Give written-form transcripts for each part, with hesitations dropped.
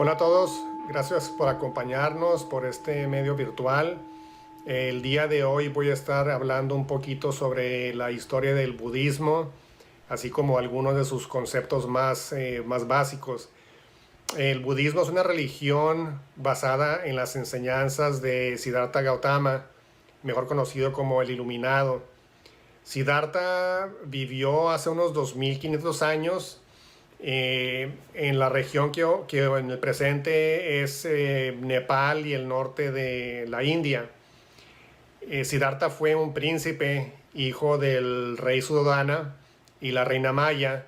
Hola a todos, gracias por acompañarnos por este medio virtual. El día de hoy voy a estar hablando un poquito sobre la historia del budismo, así como algunos de sus conceptos más básicos. El budismo es una religión basada en las enseñanzas de Siddhartha Gautama, mejor conocido como el Iluminado. Siddhartha vivió hace unos 2500 años en la región que en el presente es Nepal y el norte de la India. Siddhartha fue un príncipe, hijo del rey Suddhodana y la reina Maya.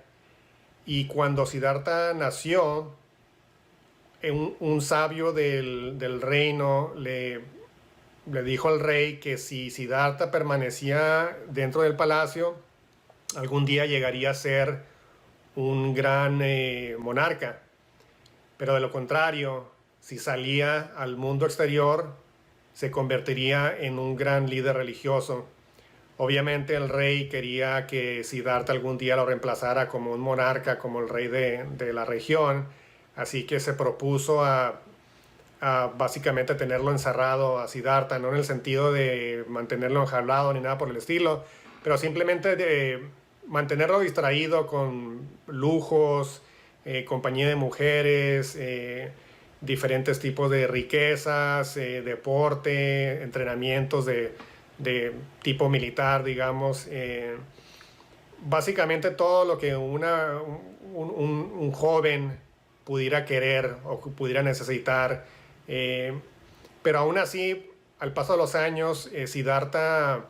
Y cuando Siddhartha nació, un sabio del reino le dijo al rey que si Siddhartha permanecía dentro del palacio, algún día llegaría a ser un gran monarca. Pero de lo contrario, si salía al mundo exterior, se convertiría en un gran líder religioso. Obviamente el rey quería que Siddhartha algún día lo reemplazara como un monarca, como el rey de la región, así que se propuso a básicamente tenerlo encerrado a Siddhartha, no en el sentido de mantenerlo enjaulado ni nada por el estilo, pero simplemente de mantenerlo distraído con lujos, compañía de mujeres, diferentes tipos de riquezas, deporte, entrenamientos de tipo militar, digamos. Básicamente todo lo que un joven pudiera querer o pudiera necesitar. Pero aún así, al paso de los años, Siddhartha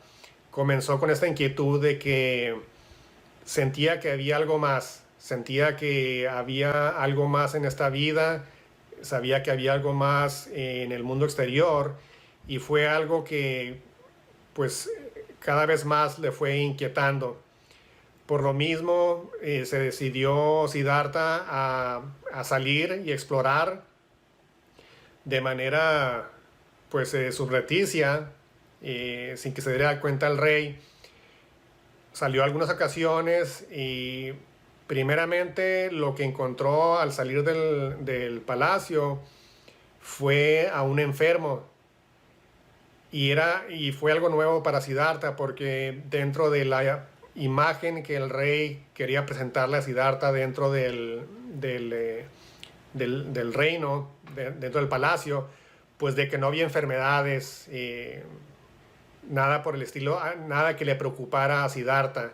comenzó con esta inquietud de que sentía que había algo más, sentía que había algo más en esta vida, sabía que había algo más en el mundo exterior, y fue algo que pues cada vez más le fue inquietando. Por lo mismo se decidió Siddhartha a salir y explorar de manera pues subrepticia, sin que se diera cuenta el rey. Salió algunas ocasiones y primeramente lo que encontró al salir del palacio fue a un enfermo. Y fue algo nuevo para Siddhartha, porque dentro de la imagen que el rey quería presentarle a Siddhartha dentro del reino, dentro del palacio, pues de que no había enfermedades, nada por el estilo, nada que le preocupara a Siddhartha.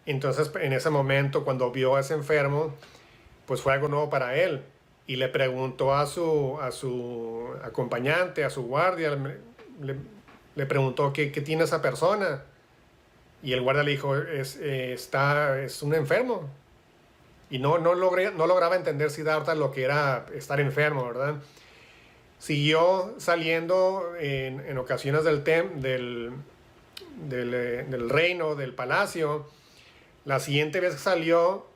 Entonces, en ese momento, cuando vio a ese enfermo, pues fue algo nuevo para él. Y le preguntó a su acompañante, a su guardia, le, le preguntó qué tiene esa persona. Y el guardia le dijo, es un enfermo. Y no lograba entender Siddhartha lo que era estar enfermo, ¿verdad? Siguió saliendo en ocasiones del reino, del palacio. La siguiente vez que salió,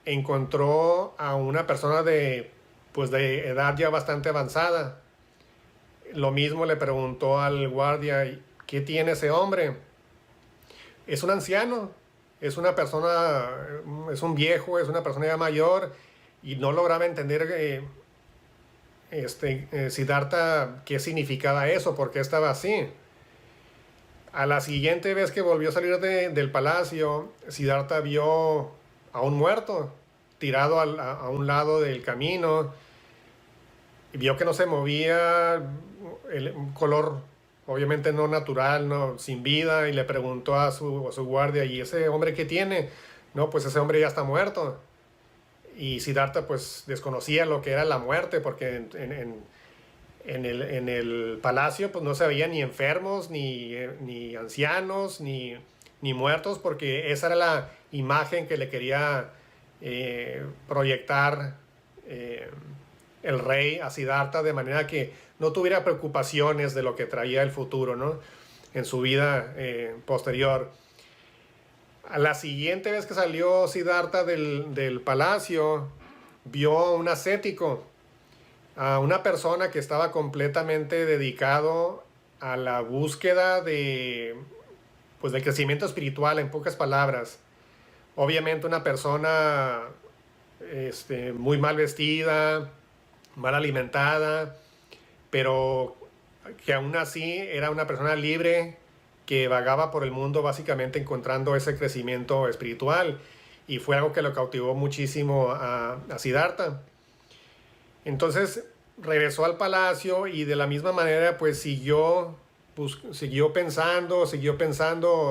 encontró a una persona pues de edad ya bastante avanzada. Lo mismo le preguntó al guardia, ¿qué tiene ese hombre? Es un anciano, es una persona, es un viejo, es una persona ya mayor, y no lograba entender Siddhartha qué significaba eso, por qué estaba así. A la siguiente vez que volvió a salir del palacio, Siddhartha vio a un muerto tirado a un lado del camino, y vio que no se movía, un color obviamente no natural, no, sin vida, y le preguntó a su guardia, ¿y ese hombre qué tiene? No, pues ese hombre ya está muerto. Y Siddhartha pues desconocía lo que era la muerte, porque en el palacio pues no se veía ni enfermos, ni ancianos, ni muertos, porque esa era la imagen que le quería proyectar el rey a Siddhartha, de manera que no tuviera preocupaciones de lo que traía el futuro, ¿no? En su vida posterior. A la siguiente vez que salió Siddhartha del palacio, vio a un ascético, a una persona que estaba completamente dedicado a la búsqueda pues, del crecimiento espiritual, en pocas palabras. Obviamente una persona muy mal vestida, mal alimentada, pero que aún así era una persona libre que vagaba por el mundo básicamente encontrando ese crecimiento espiritual. Y fue algo que lo cautivó muchísimo a Siddhartha. Entonces regresó al palacio y de la misma manera pues siguió pensando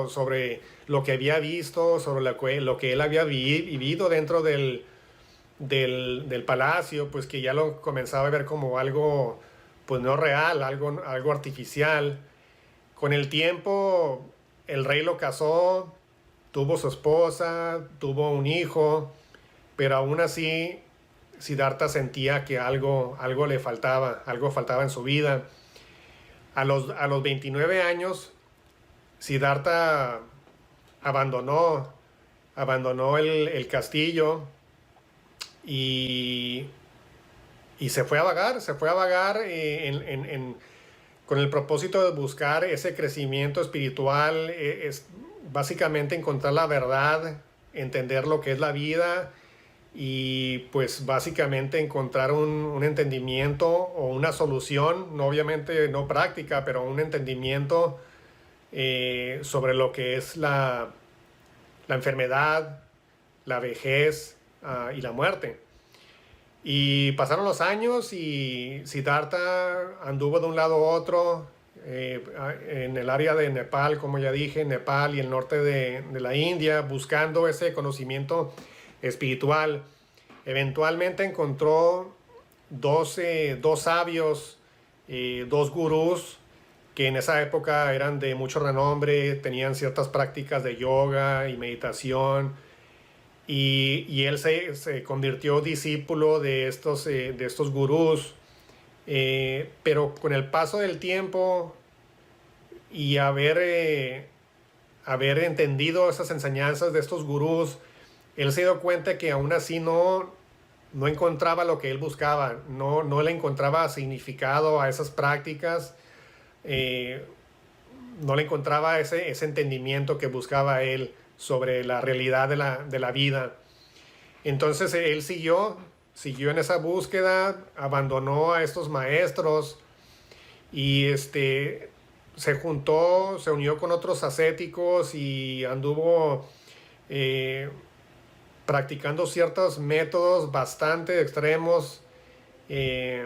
sobre lo que había visto, sobre lo que él había vivido dentro del palacio, pues que ya lo comenzaba a ver como algo pues no real, algo artificial. Con el tiempo el rey lo casó, tuvo su esposa, tuvo un hijo, pero aún así Siddhartha sentía que algo le faltaba, algo faltaba en su vida. A los 29 años, Siddhartha abandonó, abandonó el castillo y, y se fue a vagar con el propósito de buscar ese crecimiento espiritual, es básicamente encontrar la verdad, entender lo que es la vida y pues básicamente encontrar un entendimiento o una solución, no, obviamente no práctica, pero un entendimiento sobre lo que es la enfermedad, la vejez y la muerte. Y pasaron los años y Siddhartha anduvo de un lado a otro en el área de Nepal, como ya dije, Nepal y el norte de la India, buscando ese conocimiento espiritual. Eventualmente encontró dos sabios, dos gurús que en esa época eran de mucho renombre, tenían ciertas prácticas de yoga y meditación, y él se convirtió discípulo de estos gurús, pero con el paso del tiempo y haber entendido esas enseñanzas de estos gurús, él se dio cuenta que aún así no encontraba lo que él buscaba, no le encontraba significado a esas prácticas, eh, no le encontraba ese entendimiento que buscaba él sobre la realidad de la vida. Entonces él siguió en esa búsqueda, abandonó a estos maestros y se unió con otros ascéticos y anduvo eh, practicando ciertos métodos bastante extremos. Eh,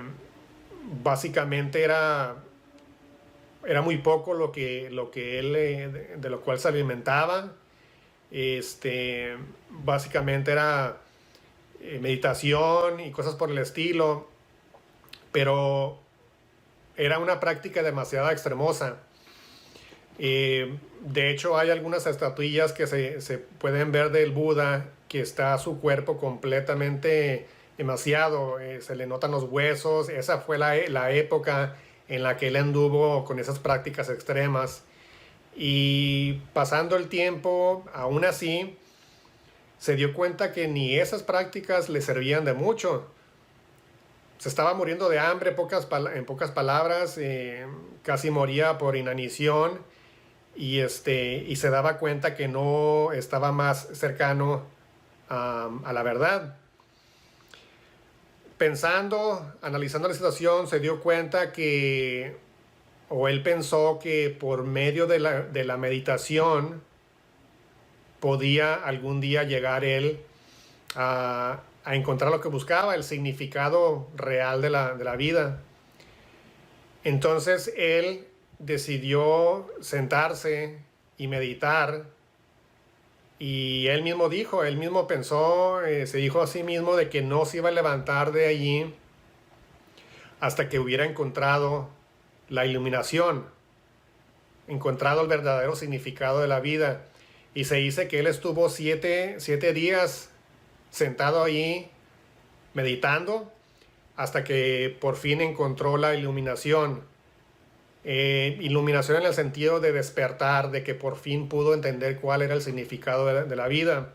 Básicamente era muy poco lo que él, de lo cual se alimentaba. Básicamente era meditación y cosas por el estilo, pero era una práctica demasiado extremosa. De hecho, hay algunas estatuillas que se pueden ver del Buda, que está su cuerpo completamente demasiado, se le notan los huesos. Esa fue la época en la que él anduvo con esas prácticas extremas. Y pasando el tiempo, aún así, se dio cuenta que ni esas prácticas le servían de mucho. Se estaba muriendo de hambre, en pocas palabras, casi moría por inanición y se daba cuenta que no estaba más cercano a la verdad. Analizando la situación, se dio cuenta o él pensó que por medio de la meditación podía algún día llegar él a encontrar lo que buscaba, el significado real de la vida. Entonces él decidió sentarse y meditar, y él mismo pensó, se dijo a sí mismo de que no se iba a levantar de allí hasta que hubiera encontrado la iluminación, encontrado el verdadero significado de la vida. Y se dice que él estuvo siete días sentado ahí meditando hasta que por fin encontró la iluminación. Iluminación en el sentido de despertar, de que por fin pudo entender cuál era el significado de la vida.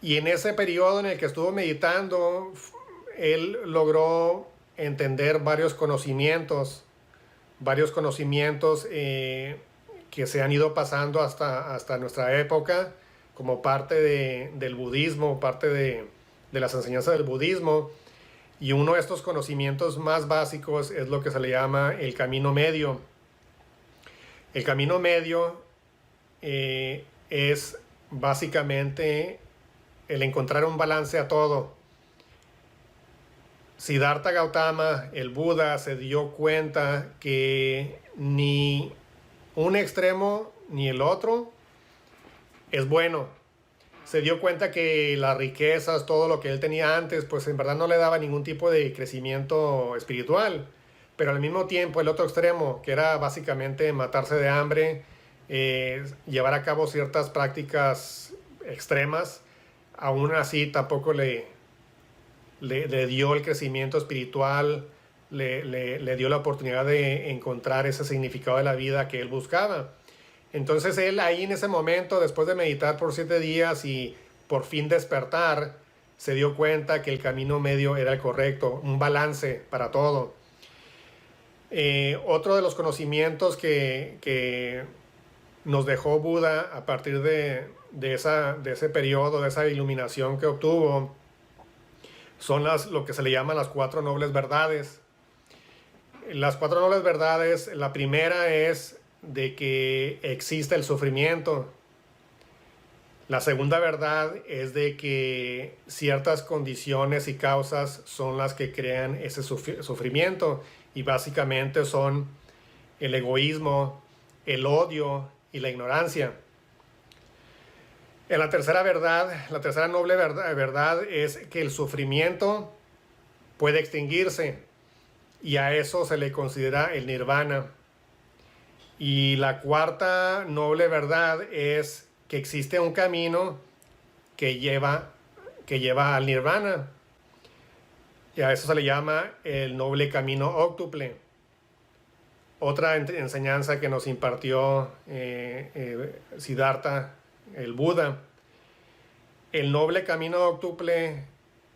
Y en ese periodo en el que estuvo meditando, él logró entender varios conocimientos que se han ido pasando hasta nuestra época como parte del budismo, parte de las enseñanzas del budismo. Y uno de estos conocimientos más básicos es lo que se le llama el camino medio. El camino medio es básicamente el encontrar un balance a todo. Siddhartha Gautama, el Buda, se dio cuenta que ni un extremo ni el otro es bueno. Se dio cuenta que las riquezas, todo lo que él tenía antes, pues en verdad no le daba ningún tipo de crecimiento espiritual. Pero al mismo tiempo el otro extremo, que era básicamente matarse de hambre, llevar a cabo ciertas prácticas extremas, aún así tampoco le dio el crecimiento espiritual, le dio la oportunidad de encontrar ese significado de la vida que él buscaba. Entonces él ahí en ese momento, después de meditar por 7 días y por fin despertar, se dio cuenta que el camino medio era el correcto, un balance para todo. Otro de los conocimientos que nos dejó Buda a partir de ese periodo, de esa iluminación que obtuvo, son lo que se le llaman las 4 nobles verdades. Las 4 nobles verdades, la primera es de que existe el sufrimiento. La segunda verdad es de que ciertas condiciones y causas son las que crean ese sufrimiento, y básicamente son el egoísmo, el odio y la ignorancia. En la tercera verdad, la tercera noble verdad es que el sufrimiento puede extinguirse, y a eso se le considera el nirvana. Y la cuarta noble verdad es que existe un camino que lleva al nirvana, y a eso se le llama el noble camino óctuple. Otra enseñanza que nos impartió Siddhartha, el Buda. El noble camino óctuple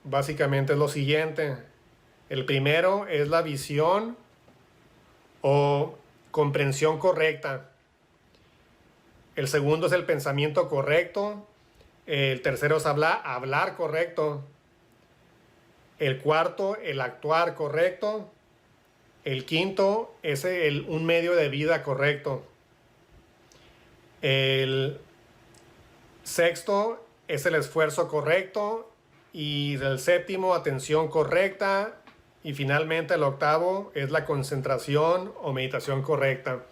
básicamente es lo siguiente. El primero es la visión o comprensión correcta. El segundo es el pensamiento correcto. El tercero es hablar correcto. El cuarto, el actuar correcto. El quinto es un medio de vida correcto. El sexto es el esfuerzo correcto. Y el séptimo, atención correcta. Y finalmente el octavo es la concentración o meditación correcta.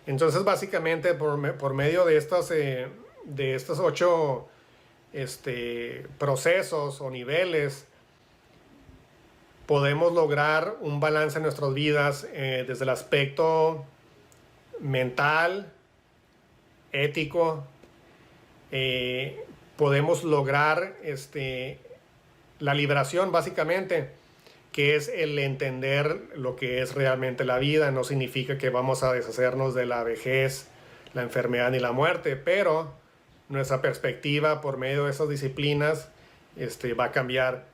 Entonces básicamente por medio de estos 8 procesos o niveles, podemos lograr un balance en nuestras vidas desde el aspecto mental, ético. Podemos lograr la liberación básicamente, que es el entender lo que es realmente la vida. No significa que vamos a deshacernos de la vejez, la enfermedad ni la muerte, pero nuestra perspectiva por medio de esas disciplinas va a cambiar.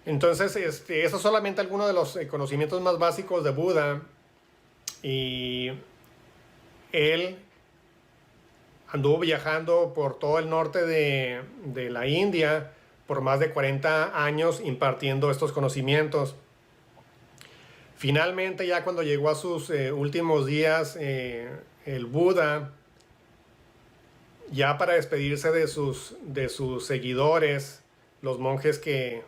Entonces, eso es solamente algunos de los conocimientos más básicos de Buda. Y él anduvo viajando por todo el norte de la India por más de 40 años impartiendo estos conocimientos. Finalmente, ya cuando llegó a sus últimos días, el Buda, ya para despedirse de sus seguidores, los monjes que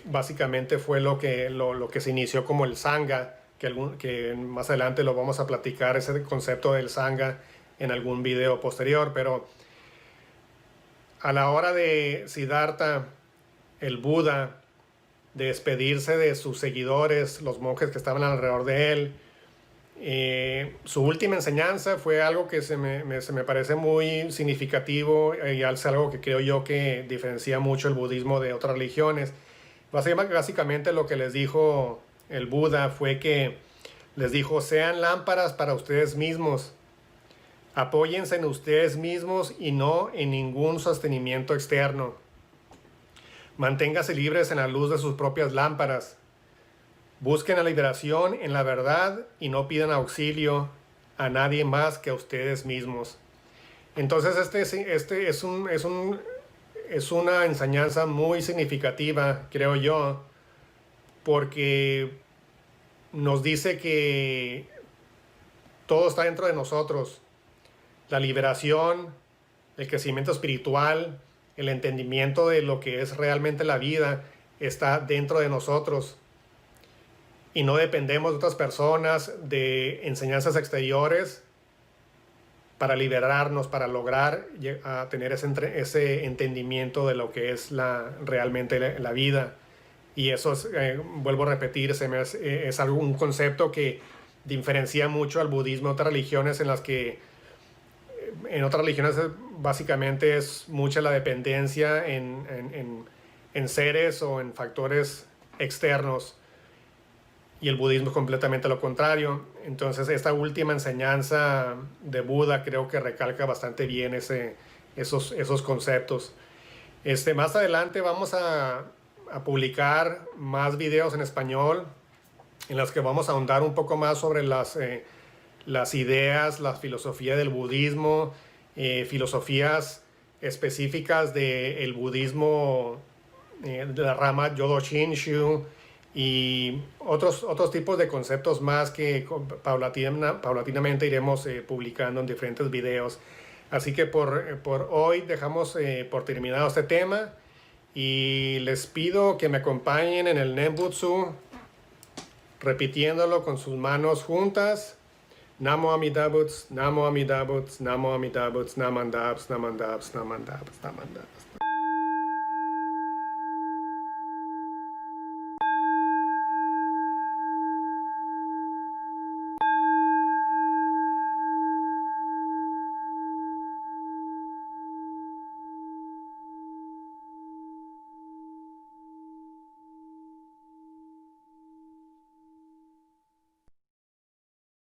básicamente fue lo que se inició como el Sangha, que más adelante lo vamos a platicar, ese concepto del Sangha, en algún video posterior. Pero a la hora de Siddhartha, el Buda, de despedirse de sus seguidores, los monjes que estaban alrededor de él, su última enseñanza fue algo que se me parece muy significativo, y es algo que creo yo que diferencia mucho el budismo de otras religiones. Básicamente lo que les dijo el Buda fue que les dijo: sean lámparas para ustedes mismos, apóyense en ustedes mismos y no en ningún sostenimiento externo. Manténganse libres en la luz de sus propias lámparas. Busquen la liberación en la verdad y no pidan auxilio a nadie más que a ustedes mismos. Entonces este es un es una enseñanza muy significativa, creo yo, porque nos dice que todo está dentro de nosotros. La liberación, el crecimiento espiritual, el entendimiento de lo que es realmente la vida está dentro de nosotros. Y no dependemos de otras personas, de enseñanzas exteriores para liberarnos, para lograr a tener ese entendimiento de lo que es realmente la vida. Y eso es, vuelvo a repetir, es un concepto que diferencia mucho al budismo de otras religiones, en otras religiones básicamente es mucha la dependencia en seres o en factores externos, y el budismo es completamente lo contrario. Entonces esta última enseñanza de Buda creo que recalca bastante bien esos conceptos. Más adelante vamos a publicar más videos en español en los que vamos a ahondar un poco más sobre las ideas, la filosofía del budismo, filosofías específicas del budismo, de la rama Jodo Shinshu, y otros tipos de conceptos más que paulatinamente iremos publicando en diferentes videos. Así que por hoy dejamos por terminado este tema, y les pido que me acompañen en el Nembutsu, repitiéndolo con sus manos juntas. Namo Amida Butsu, Namo Amida Butsu, Namo Amida Butsu, Namandabs, Namandabs, Namandabs, Namandabs.